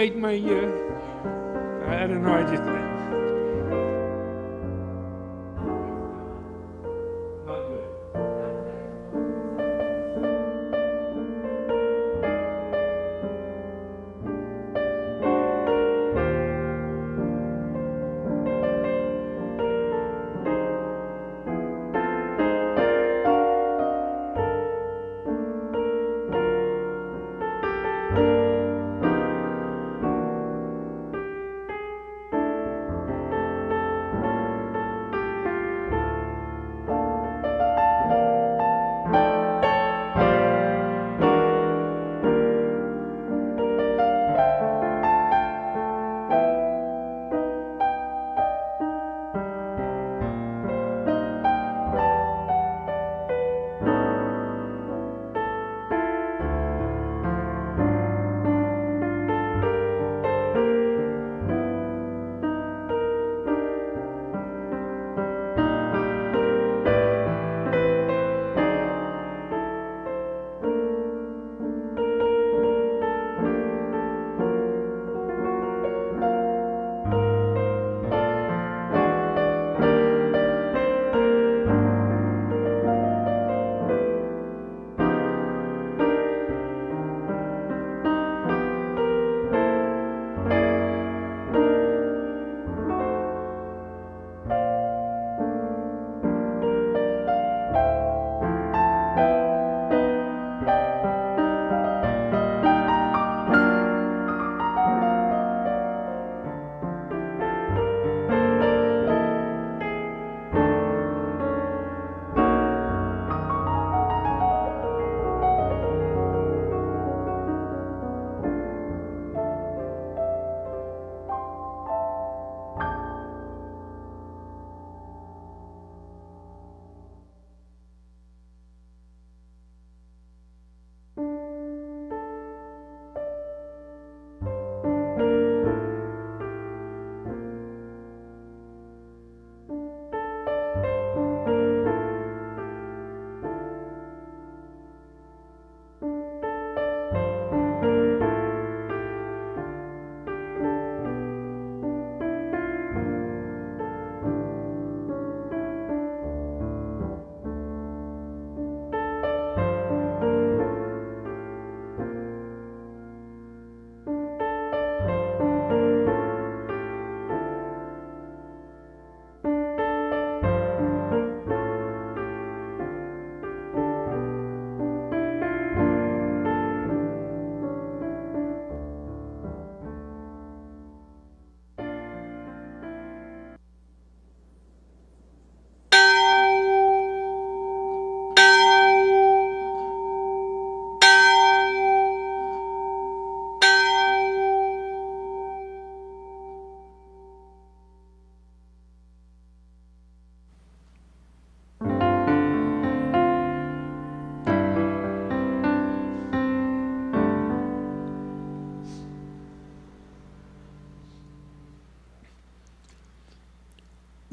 made my, I don't know, I just... Not good.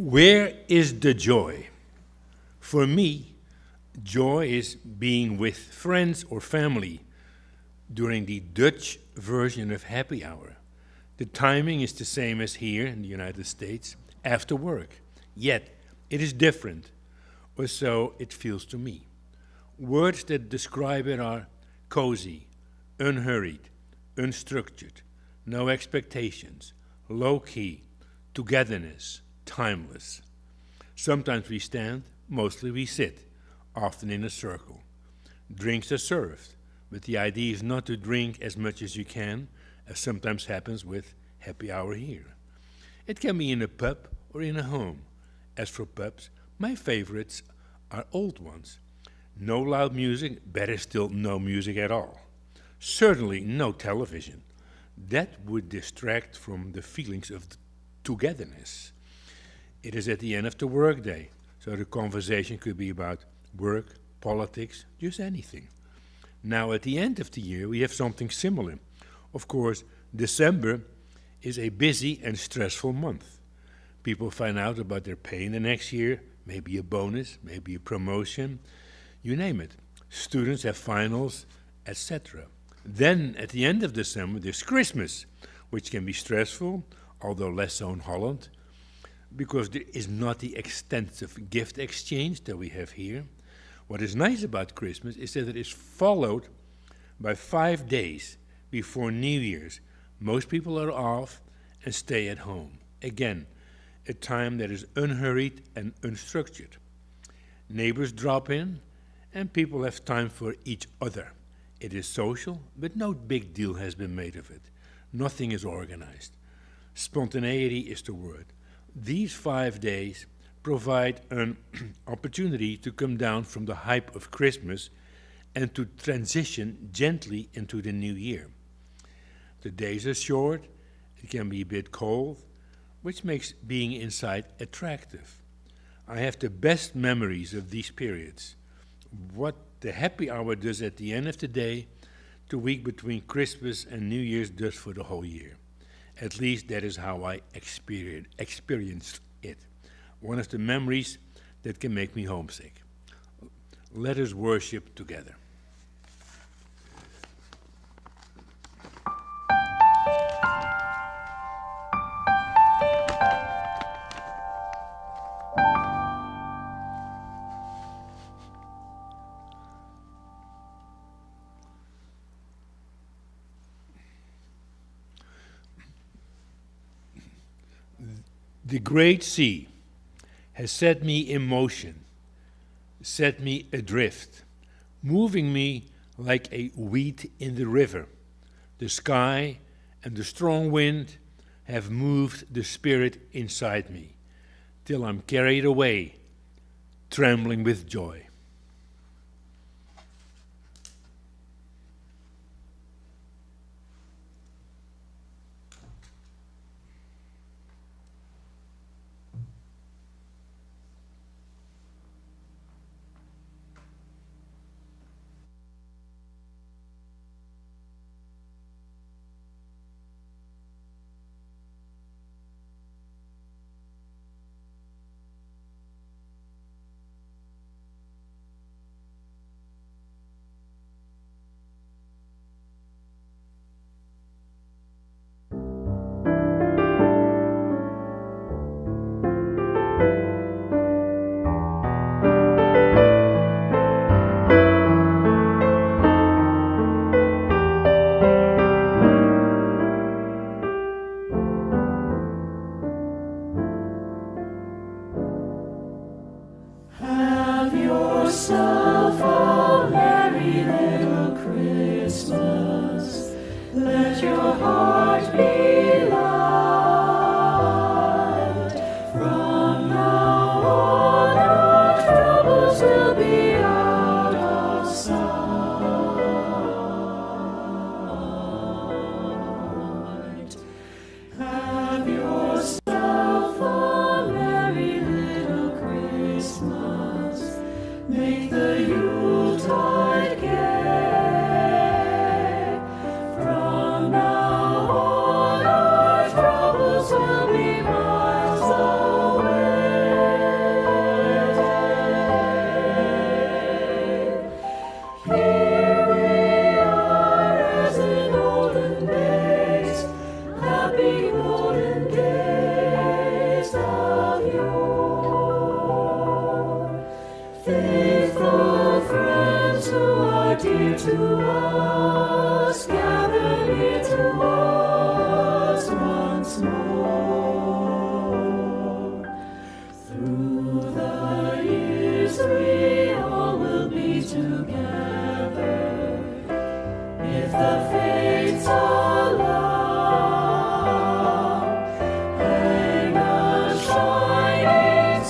Where is the joy? For me, joy is being with friends or family during the Dutch version of happy hour. The timing is the same as here in the United States, after work. Yet, it is different, or so it feels to me. Words that describe it are cozy, unhurried, unstructured, no expectations, low-key, togetherness, timeless. Sometimes we stand, mostly we sit, often in a circle. Drinks are served, but the idea is not to drink as much as you can, as sometimes happens with happy hour here. It can be in a pub or in a home. As for pubs, my favorites are old ones. No loud music, better still no music at all. Certainly no television. That would distract from the feelings of togetherness. It is at the end of the workday, so the conversation could be about work, politics, just anything. Now at the end of the year we have something similar. Of course, December is a busy and stressful month. People find out about their pay in the next year, maybe a bonus, maybe a promotion, you name it. Students have finals, etc. Then, at the end of December, there's Christmas, which can be stressful, although less so in Holland, because there is not the extensive gift exchange that we have here. What is nice about Christmas is that it is followed by 5 days before New Year's. Most people are off and stay at home. Again, a time that is unhurried and unstructured. Neighbors drop in, and people have time for each other. It is social, but no big deal has been made of it. Nothing is organized. Spontaneity is the word. These 5 days provide an opportunity to come down from the hype of Christmas and to transition gently into the new year. The days are short, it can be a bit cold, which makes being inside attractive. I have the best memories of these periods. What the happy hour does at the end of the day, the week between Christmas and New Year's does for the whole year. At least that is how I experienced it. One of the memories that can make me homesick. Let us worship together. The great sea has set me in motion, set me adrift, moving me like a weed in the river. The sky and the strong wind have moved the spirit inside me, till I'm carried away, trembling with joy.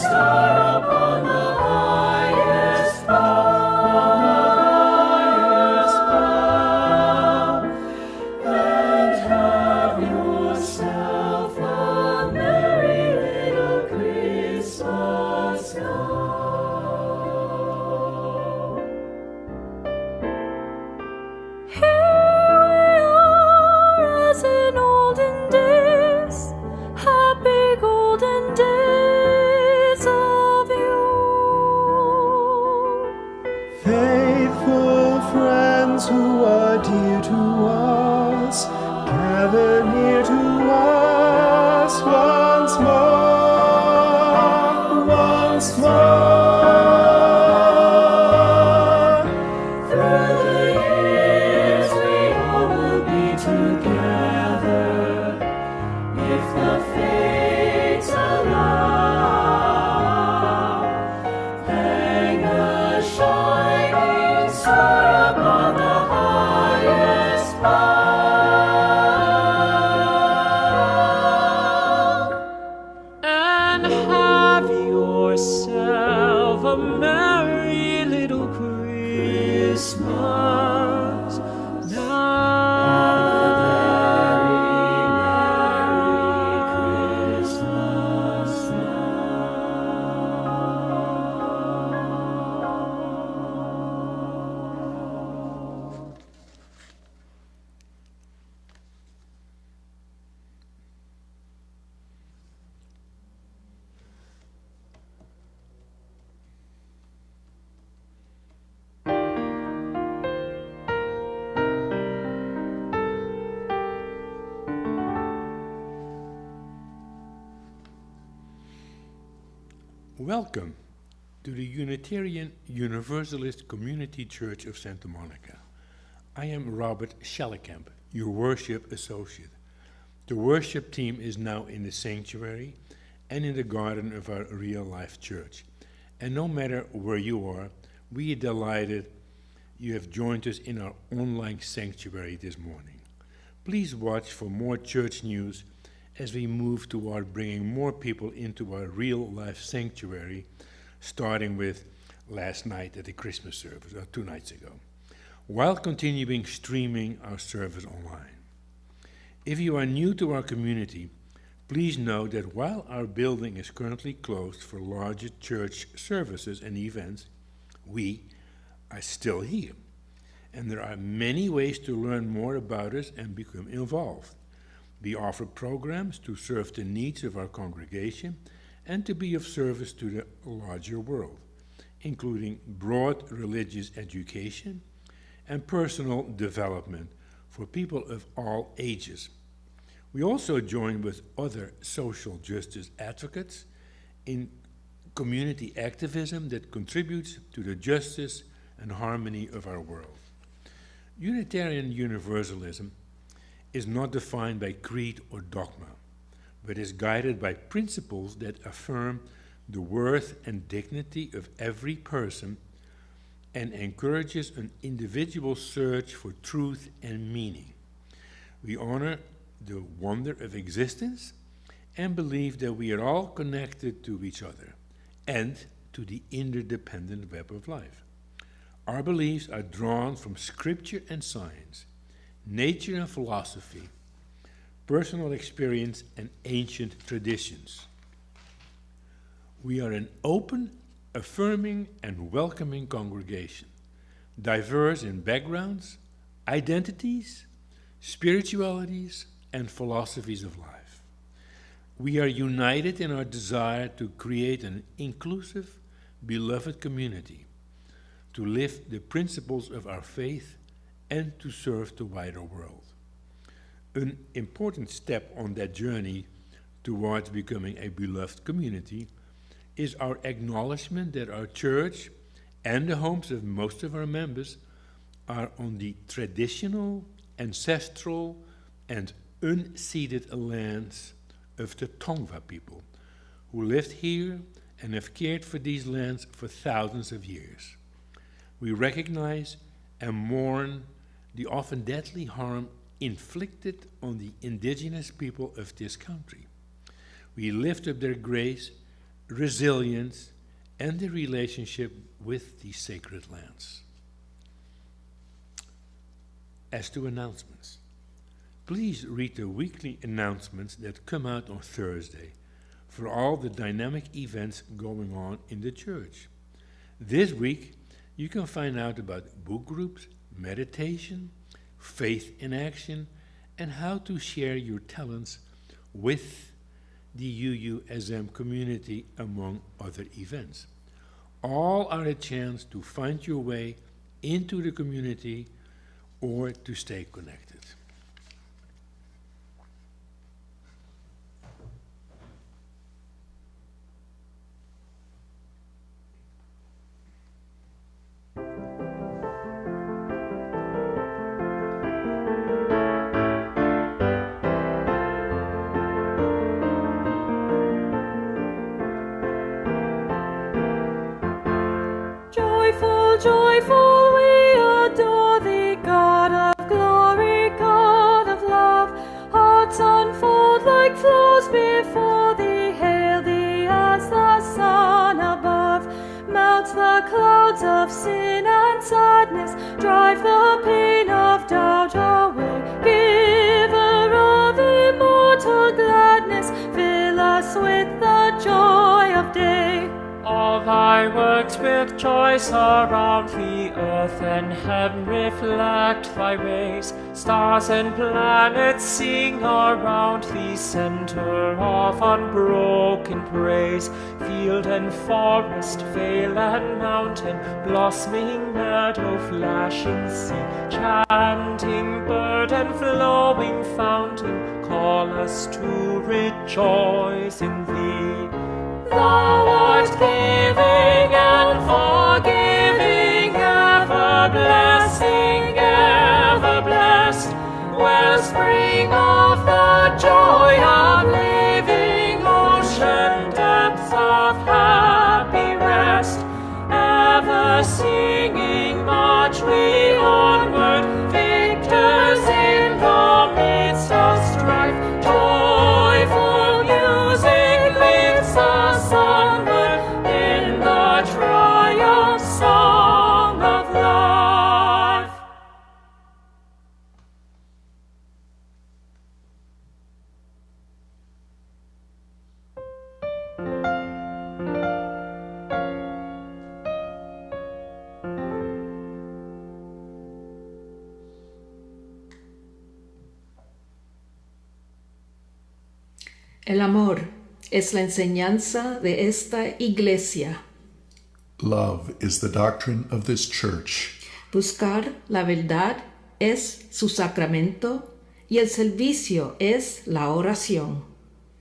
Upon the highest bough. a merry little Christmas now. Welcome to the Unitarian Universalist Community Church of Santa Monica. I am Robbert, Schalekamp, your worship associate. The worship team is now in the sanctuary and in the garden of our real-life church. And no matter where you are, we are delighted you have joined us in our online sanctuary this morning. Please watch for more church news as we move toward bringing more people into our real-life sanctuary, starting with last night at the Christmas service, or 2 nights ago, while continuing streaming our service online. If you are new to our community, please know that while our building is currently closed for larger church services and events, we are still here. And there are many ways to learn more about us and become involved. We offer programs to serve the needs of our congregation and to be of service to the larger world, including broad religious education and personal development for people of all ages. We also join with other social justice advocates in community activism that contributes to the justice and harmony of our world. Unitarian Universalism is not defined by creed or dogma, but is guided by principles that affirm the worth and dignity of every person and encourages an individual search for truth and meaning. We honor the wonder of existence and believe that we are all connected to each other and to the interdependent web of life. Our beliefs are drawn from scripture and science, nature and philosophy, personal experience, and ancient traditions. We are an open, affirming, and welcoming congregation, diverse in backgrounds, identities, spiritualities, and philosophies of life. We are united in our desire to create an inclusive, beloved community, to live the principles of our faith, and to serve the wider world. An important step on that journey towards becoming a beloved community is our acknowledgement that our church and the homes of most of our members are on the traditional, ancestral, and unceded lands of the Tongva people, who lived here and have cared for these lands for thousands of years. We recognize and mourn the often deadly harm inflicted on the indigenous people of this country. We lift up their grace, resilience, and the relationship with these sacred lands. As to announcements, please read the weekly announcements that come out on Thursday for all the dynamic events going on in the church. This week, you can find out about book groups, meditation, faith in action, and how to share your talents with the UUSM community, among other events. All are a chance to find your way into the community or to stay connected. Joyful, we adore thee, God of glory, God of love. Hearts unfold like flows before thee, hail thee as the sun above. Mountains clouds of sin and sadness, drive the pain of doubt away. Giver of immortal gladness, fill us with the joy of day. All thy works with joy surround the earth, and heaven reflect thy rays. Stars and planets sing around the center of unbroken praise. Field and forest, vale and mountain, blossoming meadow, flashing sea, chanting bird and flowing fountain, call us to rejoice in thee. Thou art giving and forgiving, ever blessing, ever blessed, wellspring of the joy of living, ocean depths of happy rest, ever singing march we onward, victors in the midst of strife. Joyful music lifts us onward in the triumph song of life. El amor es la enseñanza de esta iglesia. Love is the doctrine of this church. Buscar la verdad es su sacramento y el servicio es la oración.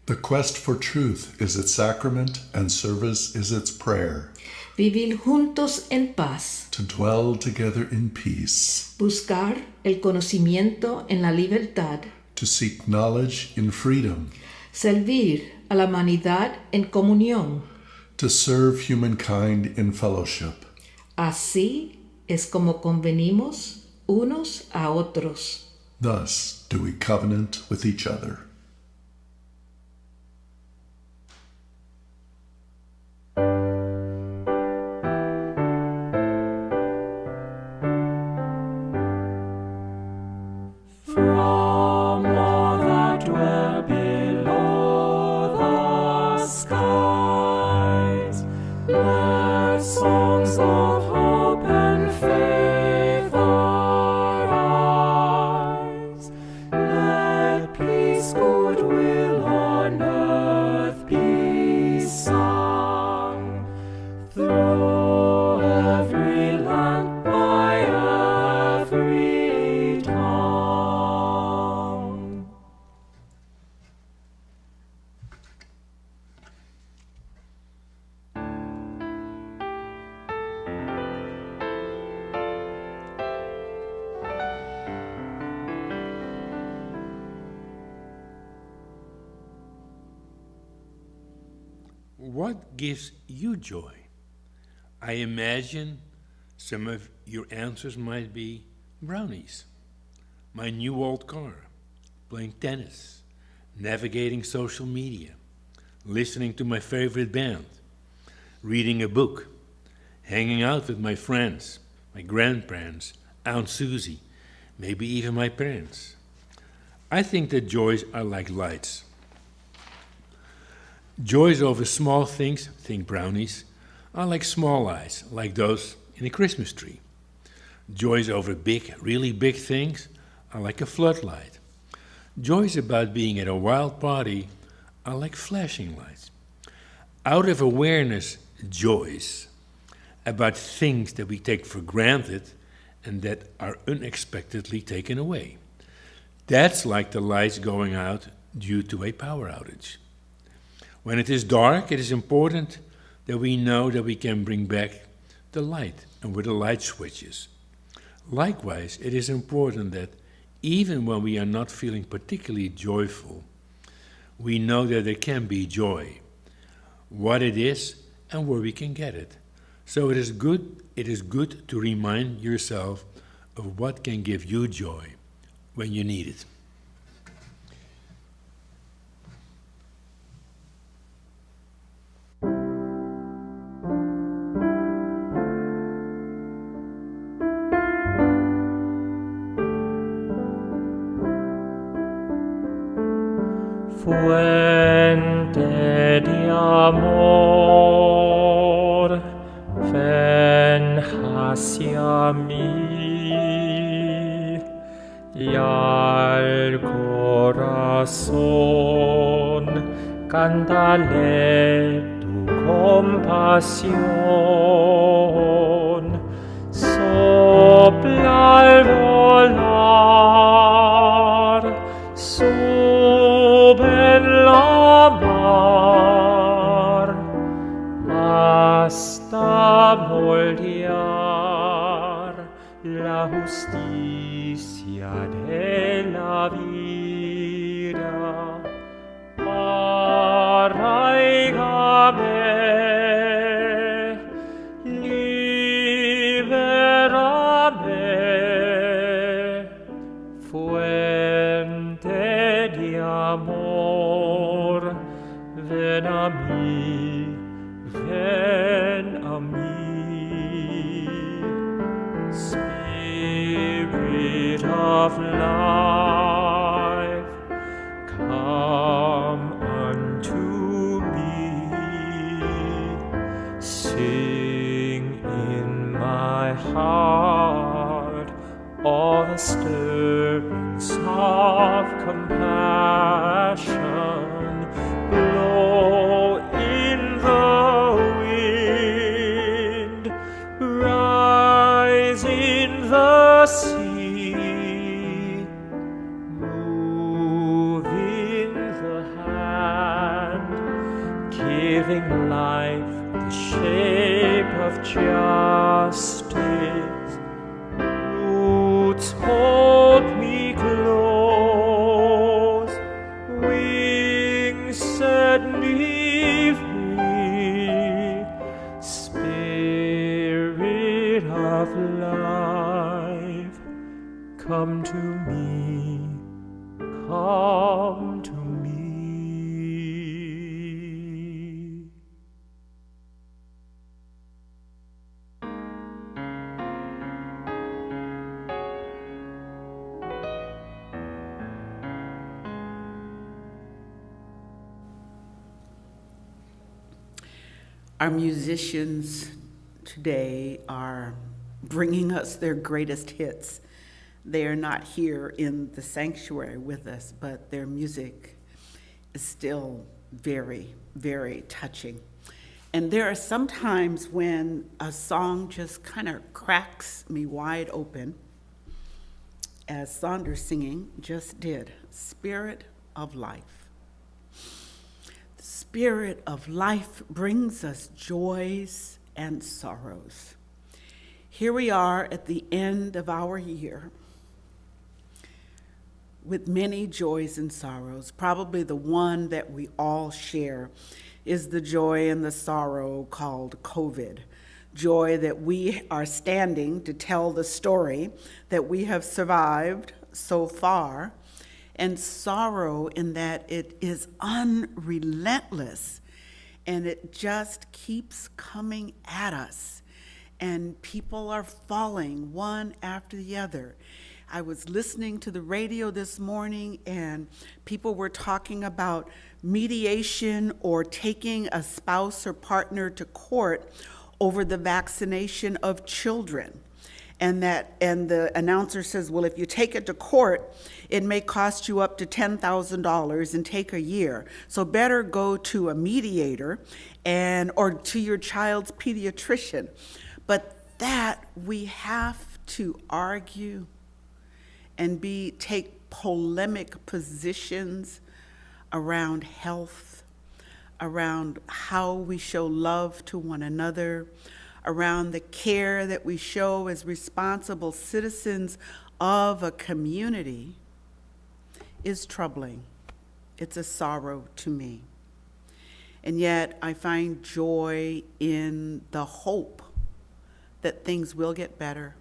The quest for truth is its sacrament, and service is its prayer. Vivir juntos en paz. To dwell together in peace. Buscar el conocimiento en la libertad. To seek knowledge in freedom. Servir a la humanidad en comunión. To serve humankind in fellowship. Así es como convenimos unos a otros. Thus do we covenant with each other. From all that dwell below the skies, let songs of hope and faith arise. Let peace, goodwill on earth be sung through every land by every tongue. What gives you joy? I imagine some of your answers might be brownies, my new old car, playing tennis, navigating social media, listening to my favorite band, reading a book, hanging out with my friends, my grandparents, Aunt Susie, maybe even my parents. I think that joys are like lights. Joys over small things, think brownies, are like small lights, like those in a Christmas tree. Joys over big, really big things are like a floodlight. Joys about being at a wild party are like flashing lights. Out of awareness, joys about things that we take for granted and that are unexpectedly taken away. That's like the lights going out due to a power outage. When it is dark, it is important that we know that we can bring back the light and with the light switches. Likewise, it is important that even when we are not feeling particularly joyful, we know that there can be joy, what it is and where we can get it. So it is good to remind yourself of what can give you joy when you need it. Fuente di amor, ven hacia mí, y al corazón cántale tu compasión. Sopla al volar, sube en la mar, hasta moldear la justicia de la vida. Arraigame, libérame, fuente de amor, ven a mí, ven a mí. Spirit of life, come unto me, sing in my heart all the stirrings of compassion. Blow in the wind, rise in the sea, move in the hand, giving life the shape of justice. Roots hold me close, wings set me free. Spirit of life, come to me, come to me. Our musicians today are bringing us their greatest hits. They are not here in the sanctuary with us, but their music is still very, very touching. And there are some times when a song just kind of cracks me wide open, as Saunders' singing just did, Spirit of Life. Spirit of life brings us joys and sorrows. Here we are at the end of our year with many joys and sorrows. Probably the one that we all share is the joy and the sorrow called COVID. Joy that we are standing to tell the story that we have survived so far, and sorrow in that it is unrelentless and it just keeps coming at us, and people are falling one after the other. I was listening to the radio this morning and people were talking about mediation or taking a spouse or partner to court over the vaccination of children. And the announcer says, well, if you take it to court, it may cost you up to $10,000 and take a year. So better go to a mediator or to your child's pediatrician. But that we have to argue and take polemic positions around health, around how we show love to one another, around the care that we show as responsible citizens of a community is troubling. It's a sorrow to me. And yet I find joy in the hope that things will get better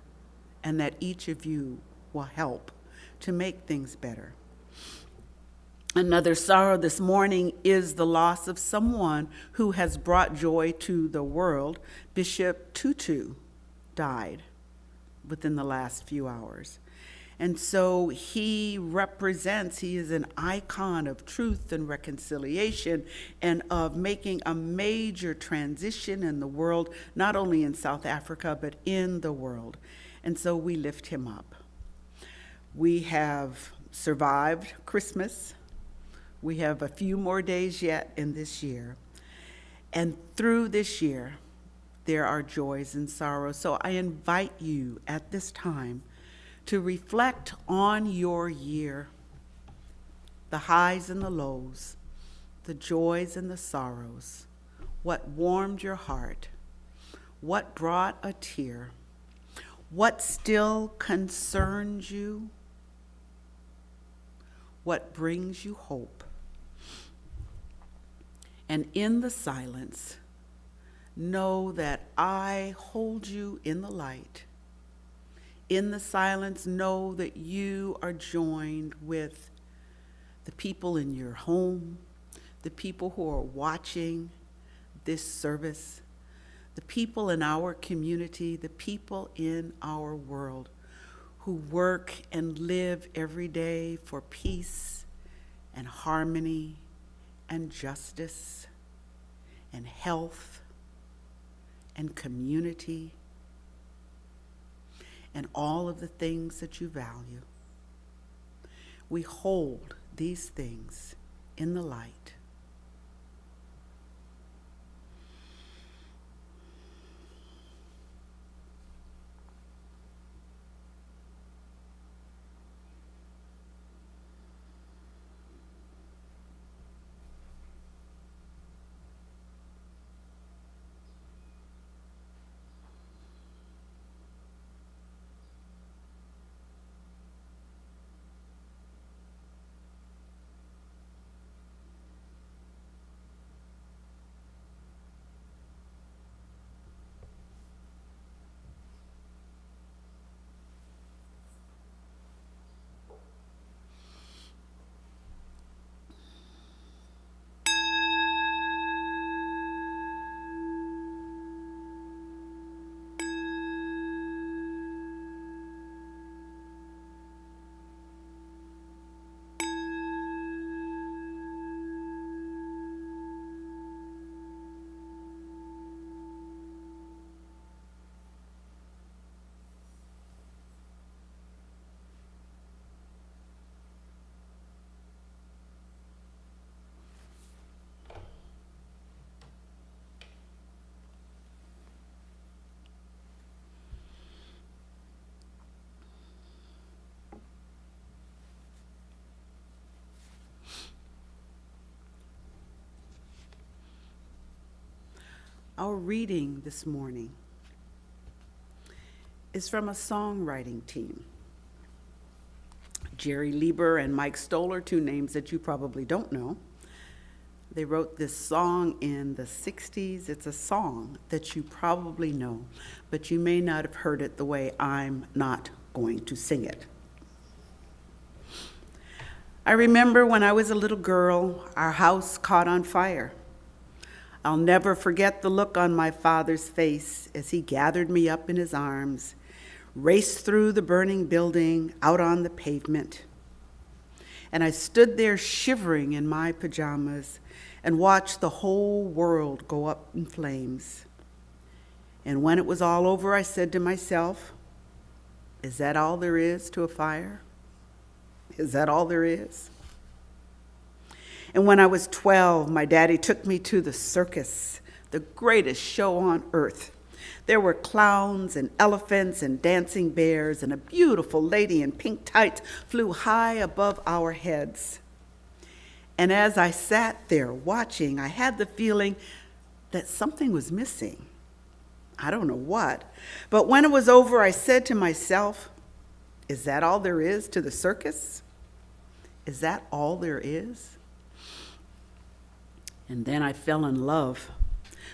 and that each of you will help to make things better. Another sorrow this morning is the loss of someone who has brought joy to the world. Bishop Tutu died within the last few hours. And so he is an icon of truth and reconciliation and of making a major transition in the world, not only in South Africa, but in the world. And so we lift him up. We have survived Christmas. We have a few more days yet in this year. And through this year, there are joys and sorrows. So I invite you at this time to reflect on your year, the highs and the lows, the joys and the sorrows, what warmed your heart, what brought a tear, what still concerns you, what brings you hope. And in the silence, know that I hold you in the light. In the silence, know that you are joined with the people in your home, the people who are watching this service, the people in our community, the people in our world who work and live every day for peace and harmony and justice and health and community and all of the things that you value. We hold these things in the light. Our reading this morning is from a songwriting team. Jerry Lieber and Mike Stoller, two names that you probably don't know. They wrote this song in the 60s. It's a song that you probably know, but you may not have heard it the way I'm not going to sing it. I remember when I was a little girl, our house caught on fire. I'll never forget the look on my father's face as he gathered me up in his arms, raced through the burning building out on the pavement. And I stood there shivering in my pajamas and watched the whole world go up in flames. And when it was all over, I said to myself, is that all there is to a fire? Is that all there is? And when I was 12, my daddy took me to the circus, the greatest show on earth. There were clowns and elephants and dancing bears, and a beautiful lady in pink tights flew high above our heads. And as I sat there watching, I had the feeling that something was missing. I don't know what. But when it was over, I said to myself, is that all there is to the circus? Is that all there is? And then I fell in love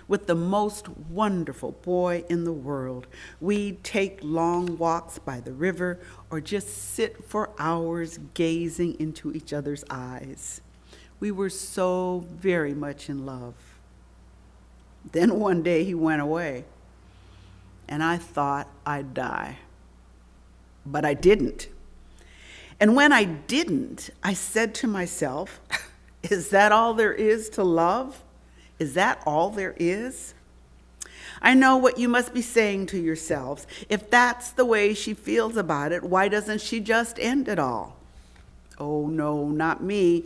with the most wonderful boy in the world. We'd take long walks by the river or just sit for hours gazing into each other's eyes. We were so very much in love. Then one day he went away, and I thought I'd die. But I didn't. And when I didn't, I said to myself, is that all there is to love? Is that all there is? I know what you must be saying to yourselves. If that's the way she feels about it, why doesn't she just end it all? Oh, no, not me.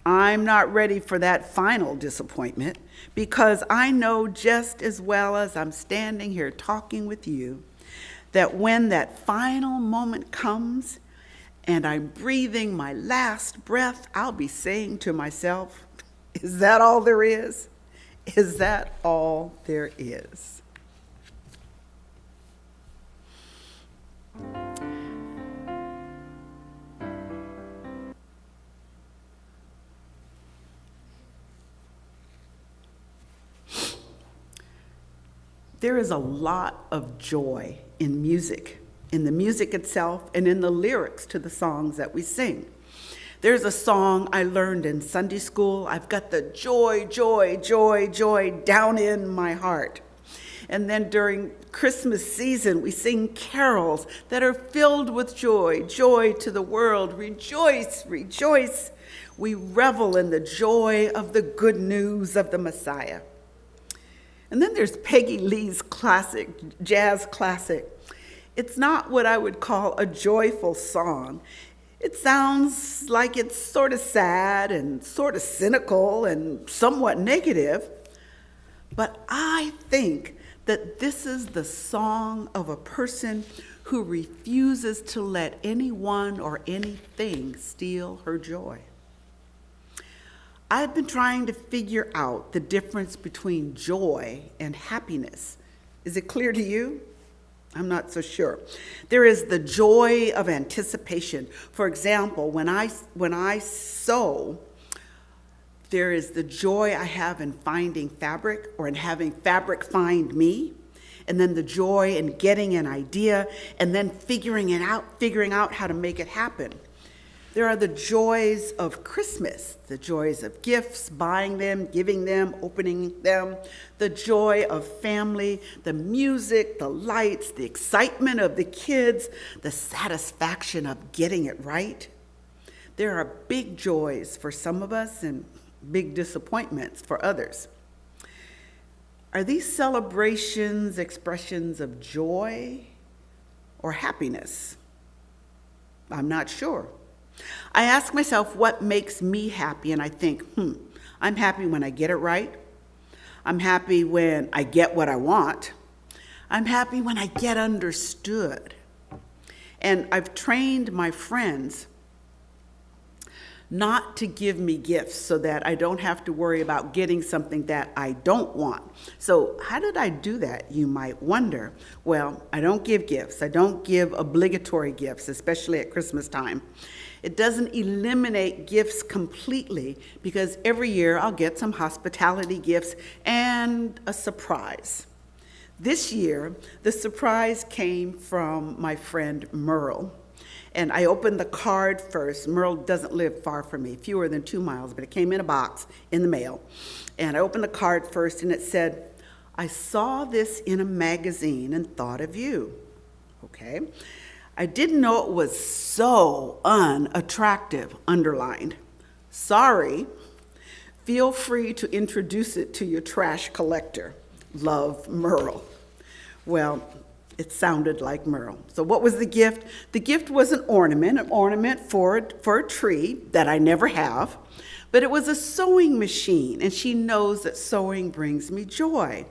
I'm not ready for that final disappointment, because I know just as well as I'm standing here talking with you that when that final moment comes and I'm breathing my last breath, I'll be saying to myself, is that all there is? Is that all there is? There is a lot of joy in music, in the music itself and in the lyrics to the songs that we sing. There's a song I learned in Sunday school. I've got the joy, joy, joy, joy down in my heart. And then during Christmas season, we sing carols that are filled with joy, joy to the world, rejoice, rejoice. We revel in the joy of the good news of the Messiah. And then there's Peggy Lee's classic, jazz classic. It's not what I would call a joyful song. It sounds like it's sort of sad and sort of cynical and somewhat negative. But I think that this is the song of a person who refuses to let anyone or anything steal her joy. I've been trying to figure out the difference between joy and happiness. Is it clear to you? I'm not so sure. There is the joy of anticipation. For example, when I sew, there is the joy I have in finding fabric or in having fabric find me, and then the joy in getting an idea and then figuring out how to make it happen. There are the joys of Christmas, the joys of gifts, buying them, giving them, opening them, the joy of family, the music, the lights, the excitement of the kids, the satisfaction of getting it right. There are big joys for some of us and big disappointments for others. Are these celebrations expressions of joy or happiness? I'm not sure. I ask myself what makes me happy, and I think, I'm happy when I get it right. I'm happy when I get what I want. I'm happy when I get understood. And I've trained my friends not to give me gifts so that I don't have to worry about getting something that I don't want. So how did I do that, you might wonder? Well, I don't give gifts. I don't give obligatory gifts, especially at Christmas time. It doesn't eliminate gifts completely because every year I'll get some hospitality gifts and a surprise. This year, the surprise came from my friend Merle. And I opened the card first. Merle doesn't live far from me, fewer than 2 miles, but it came in a box in the mail. And I opened the card first and it said, I saw this in a magazine and thought of you. Okay. I didn't know it was so unattractive, underlined. Sorry. Feel free to introduce it to your trash collector. Love, Merle. Well, it sounded like Merle. So what was the gift? The gift was an ornament for a tree that I never have, but it was a sewing machine, and she knows that sewing brings me joy.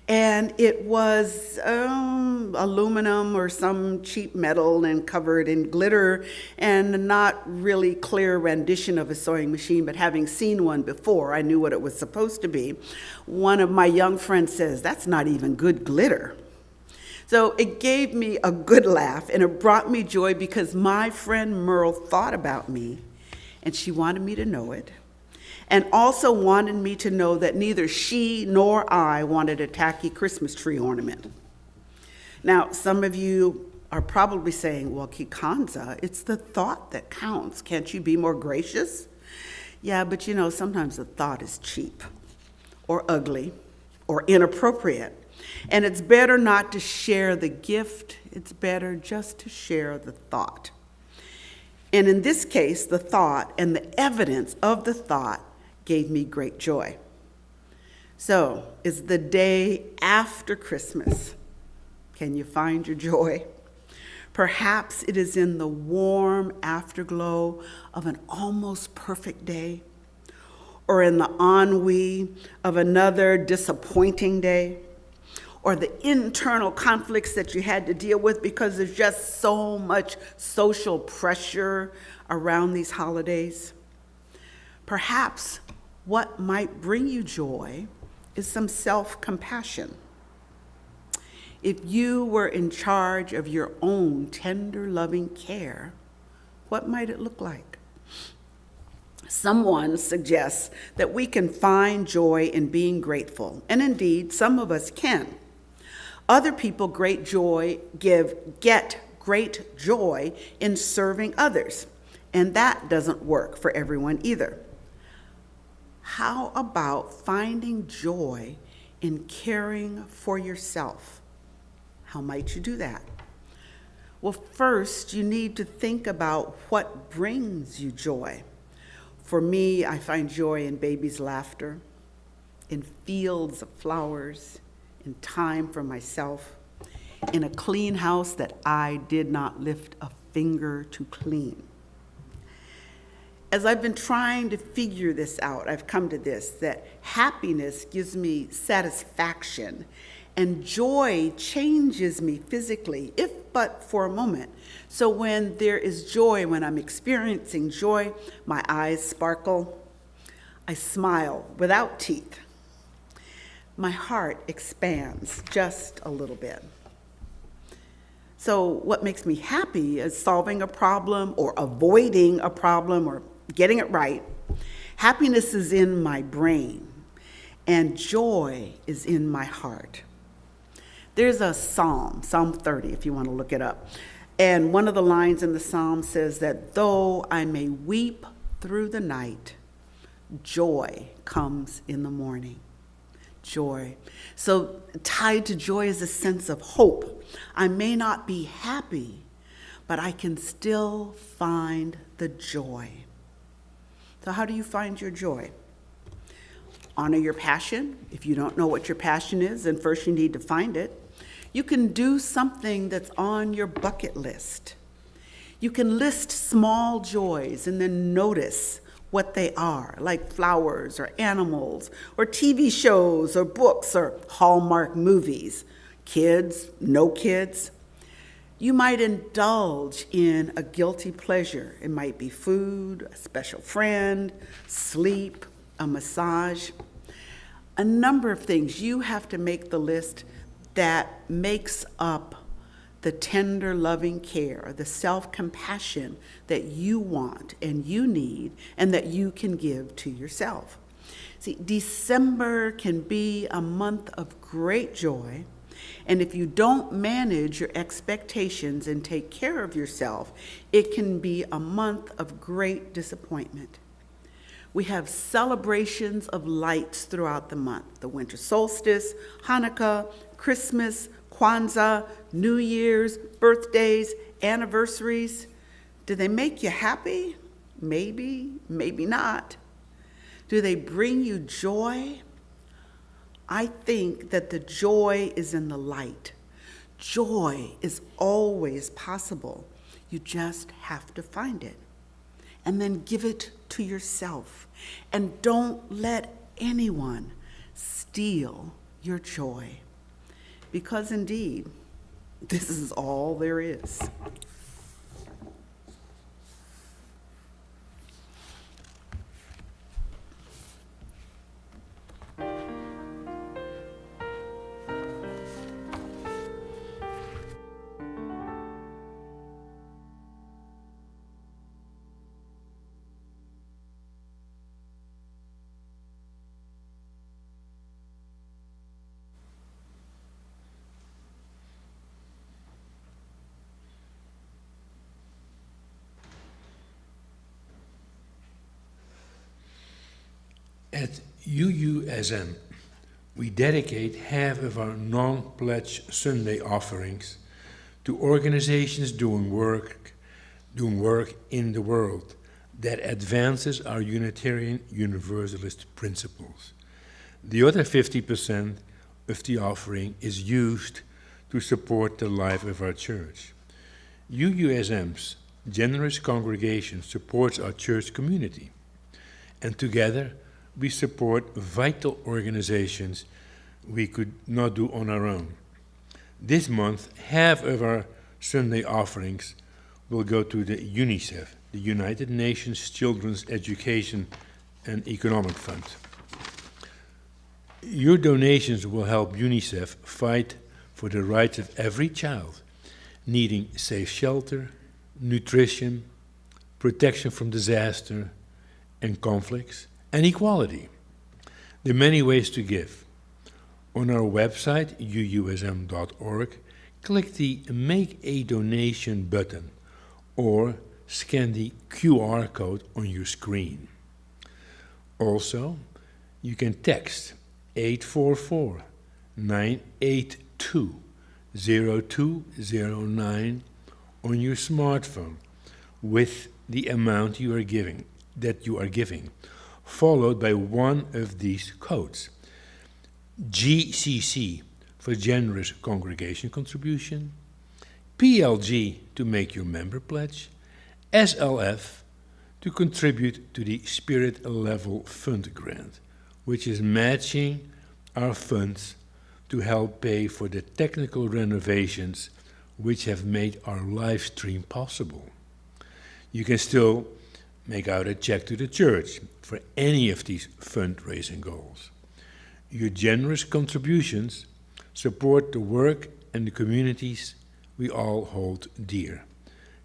And it was aluminum or some cheap metal and covered in glitter and not really clear rendition of a sewing machine, but having seen one before, I knew what it was supposed to be. One of my young friends says, that's not even good glitter. So it gave me a good laugh and it brought me joy because my friend Merle thought about me and she wanted me to know it. And also wanted me to know that neither she nor I wanted a tacky Christmas tree ornament. Now, some of you are probably saying, well, Kikanza, it's the thought that counts. Can't you be more gracious? Yeah, but sometimes the thought is cheap or ugly or inappropriate. And it's better not to share the gift. It's better just to share the thought. And in this case, the thought and the evidence of the thought gave me great joy. So, it's the day after Christmas. Can you find your joy? Perhaps it is in the warm afterglow of an almost perfect day, or in the ennui of another disappointing day, or the internal conflicts that you had to deal with because there's just so much social pressure around these holidays. Perhaps what might bring you joy is some self-compassion. If you were in charge of your own tender, loving care, what might it look like? Someone suggests that we can find joy in being grateful, and indeed, some of us can. Other people get great joy in serving others, and that doesn't work for everyone either. How about finding joy in caring for yourself? How might you do that? Well, first, you need to think about what brings you joy. For me, I find joy in babies' laughter, in fields of flowers, in time for myself, in a clean house that I did not lift a finger to clean. As I've been trying to figure this out, I've come to this, that happiness gives me satisfaction, and joy changes me physically, if but for a moment. So when there is joy, when I'm experiencing joy, my eyes sparkle, I smile without teeth. My heart expands just a little bit. So what makes me happy is solving a problem or avoiding a problem or getting it right. Happiness is in my brain, and joy is in my heart. There's a psalm, Psalm 30, if you want to look it up. And one of the lines in the psalm says that though I may weep through the night, joy comes in the morning. Joy. So tied to joy is a sense of hope. I may not be happy, but I can still find the joy. So how do you find your joy? Honor your passion. If you don't know what your passion is, then first you need to find it. You can do something that's on your bucket list. You can list small joys and then notice what they are, like flowers or animals or TV shows or books or Hallmark movies. Kids, no kids. You might indulge in a guilty pleasure. It might be food, a special friend, sleep, a massage. A number of things. You have to make the list that makes up the tender, loving care, the self-compassion that you want and you need and that you can give to yourself. See, December can be a month of great joy, and if you don't manage your expectations and take care of yourself, it can be a month of great disappointment. We have celebrations of lights throughout the month: the winter solstice, Hanukkah, Christmas, Kikanza, New Year's, birthdays, anniversaries. Do they make you happy? Maybe, maybe not. Do they bring you joy? I think that the joy is in the light. Joy is always possible. You just have to find it. And then give it to yourself. And don't let anyone steal your joy. Because indeed, this is all there is. At UUSM, we dedicate half of our non-pledge Sunday offerings to organizations doing work doing work in the world that advances our Unitarian Universalist principles. The other 50% of the offering is used to support the life of our church. UUSM's generous congregation supports our church community, and together we support vital organizations we could not do on our own. This month, half of our Sunday offerings will go to the UNICEF, the United Nations Children's Education and Economic Fund. Your donations will help UNICEF fight for the rights of every child needing safe shelter, nutrition, protection from disaster and conflicts, and equality. There are many ways to give. On our website, uusm.org, click the Make a Donation button or scan the QR code on your screen. Also, you can text 844-982-0209 on your smartphone with the amount you are giving, followed by one of these codes. GCC for generous congregation contribution, PLG to make your member pledge, SLF to contribute to the Spirit Level Fund grant, which is matching our funds to help pay for the technical renovations which have made our live stream possible. You can still make out a check to the church for any of these fundraising goals. Your generous contributions support the work and the communities we all hold dear.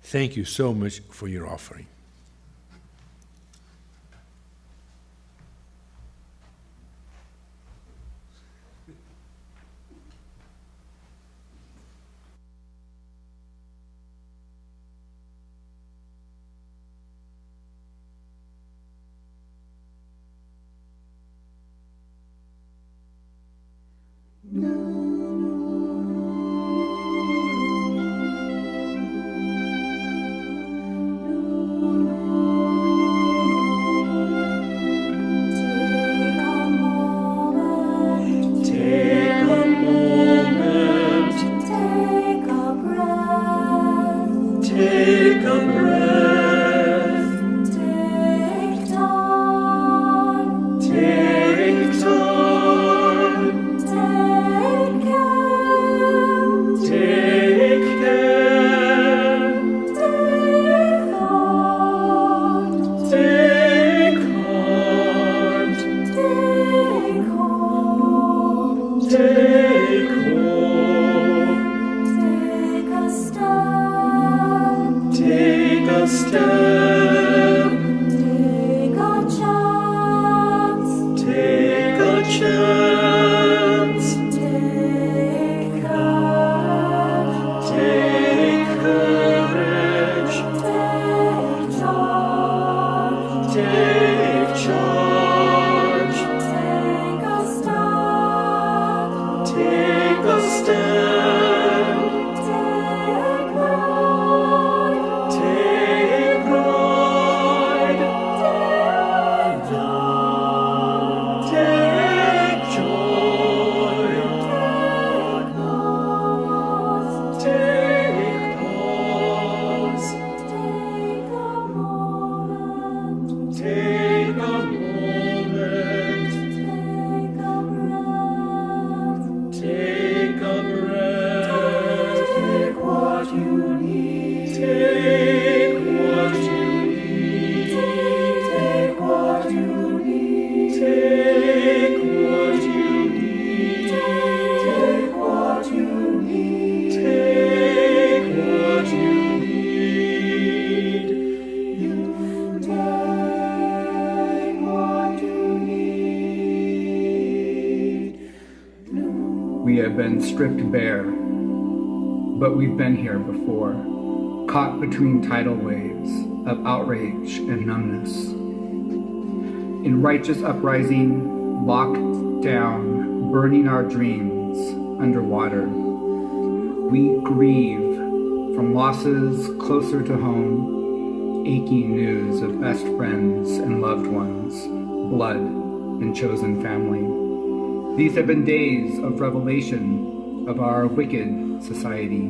Thank you so much for your offering. We have been stripped bare, but we've been here before, caught between tidal waves of outrage and numbness. In righteous uprising, locked down, burning our dreams underwater, we grieve from losses closer to home, aching news of best friends and loved ones, blood and chosen family. These have been days of revelation of our wicked society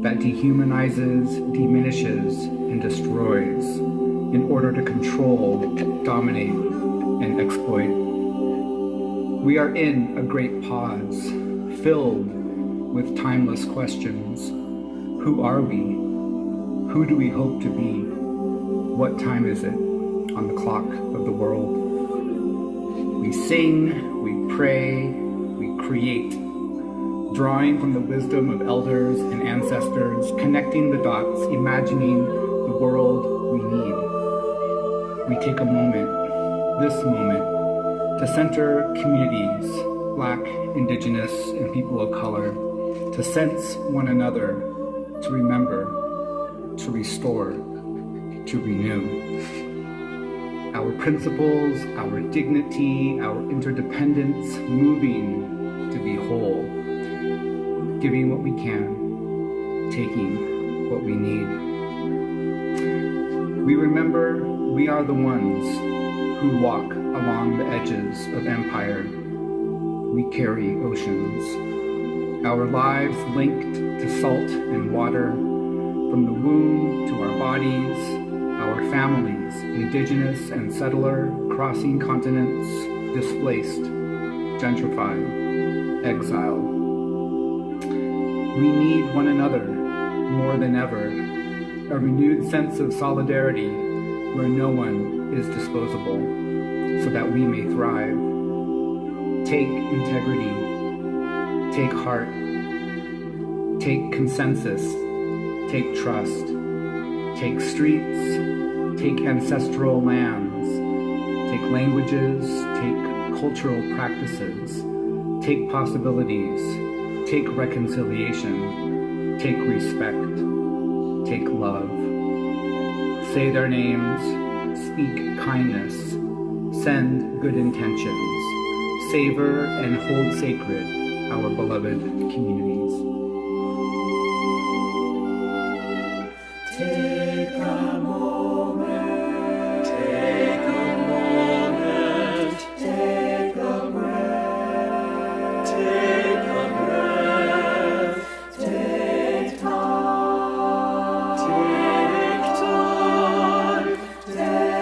that dehumanizes, diminishes, and destroys in order to control, dominate, and exploit. We are in a great pause, filled with timeless questions. Who are we? Who do we hope to be? What time is it on the clock of the world? We sing, we pray, we create, drawing from the wisdom of elders and ancestors, connecting the dots, imagining the world we need. We take a moment, this moment, to center communities, Black, Indigenous, and people of color, to sense one another, to remember, to restore, to renew. Our principles, our dignity, our interdependence, moving to be whole, giving what we can, taking what we need. We remember we are the ones who walk along the edges of empire. We carry oceans, our lives linked to salt and water, from the womb to our bodies, our families, indigenous and settler, crossing continents, displaced, gentrified, exiled. We need one another more than ever, a renewed sense of solidarity where no one is disposable, so that we may thrive. Take integrity, take heart, take consensus, take trust, take streets, take ancestral lands, take languages, take cultural practices, take possibilities, take reconciliation, take respect, take love. Say their names, speak kindness, send good intentions, savor and hold sacred our beloved communities. Take a moment, take a moment, take a breath, take a breath, take time, take time,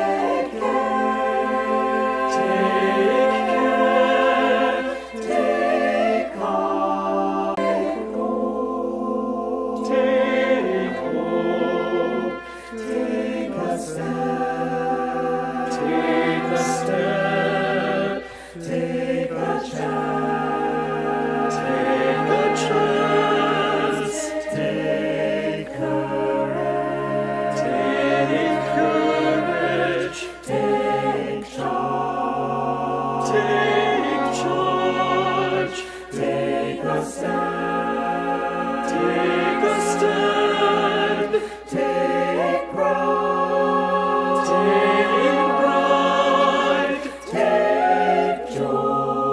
take care, take heart, take hope, take hope. Take a step, take a step, take a chance, take a chance, take courage, take courage, take charge, take charge, take a stand, take a stand, take pride, take joy,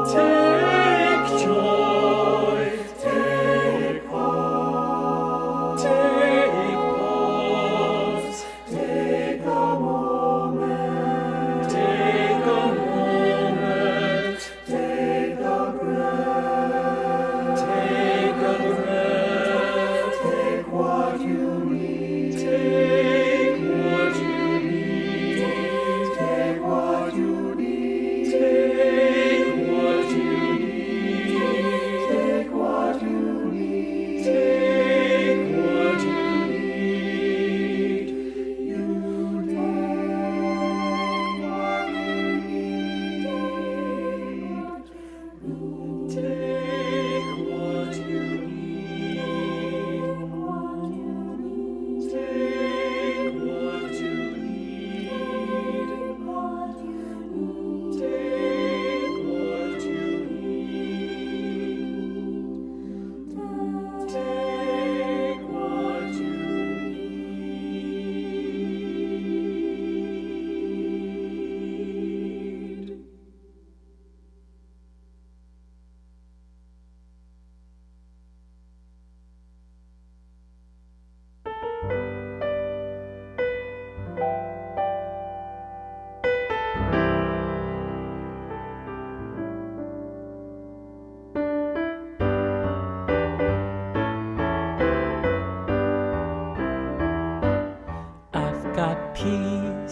take joy, take heart, take pause, take a moment, take a moment, take a breath.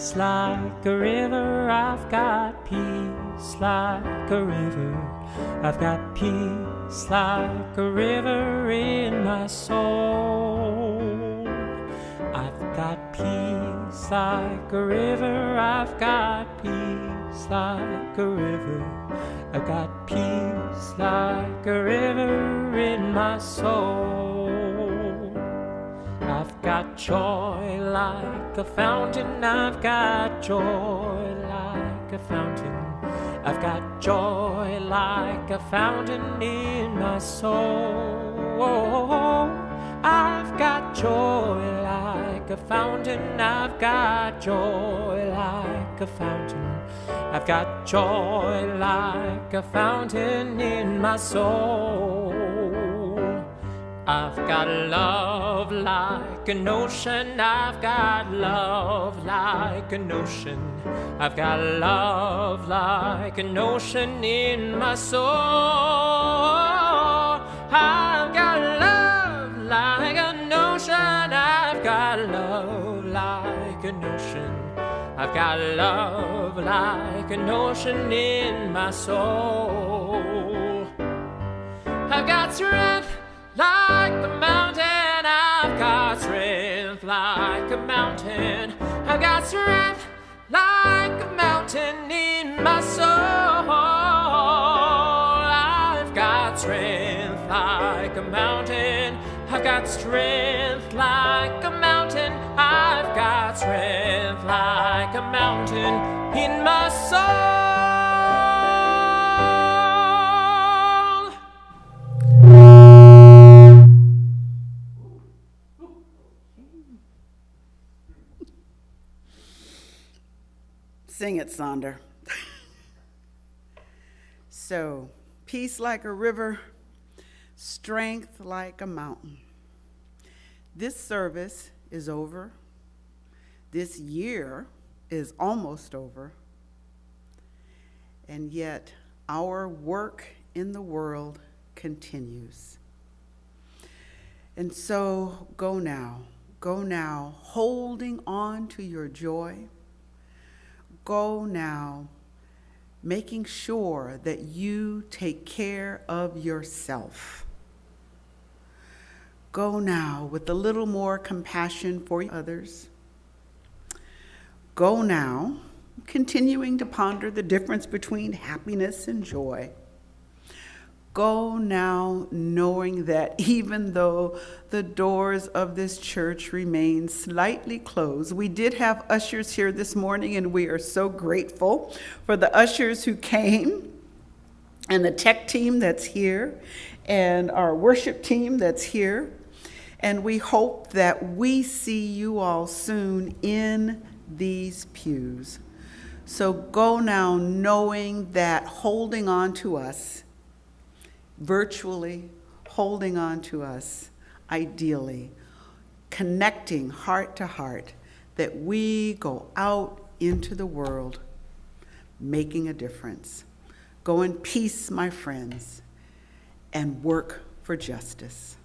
peace like a river. I've got peace like a river. I've got peace like a river in my soul. I've got peace like a river. I've got peace like a river. I've got peace like a river in my soul. I've got joy like a fountain. I've got joy like a fountain. I've got joy like a fountain in my soul. I've got joy like a fountain. I've got joy like a fountain. I've got joy like a fountain in my soul. I've got love like an ocean. I've got love like an ocean. I've got love like an ocean in my soul. I've got love like an ocean. I've got love like an ocean. I've got love like an ocean in my soul. I've got strength like a mountain. I've got strength like a mountain. I've got strength like a mountain in my soul. I've got strength like a mountain. I've got strength like a mountain. I've got strength like a mountain in my soul. Sing it, Sonder. So, peace like a river, strength like a mountain. This service is over. This year is almost over. And yet, our work in the world continues. And so, go now, holding on to your joy. Go now, making sure that you take care of yourself. Go now with a little more compassion for others. Go now, continuing to ponder the difference between happiness and joy. Go now knowing that even though the doors of this church remain slightly closed, we did have ushers here this morning, and we are so grateful for the ushers who came, and the tech team that's here, and our worship team that's here. And we hope that we see you all soon in these pews. So go now knowing that holding on to us, virtually holding on to us, ideally, connecting heart to heart, that we go out into the world making a difference. Go in peace, my friends, and work for justice.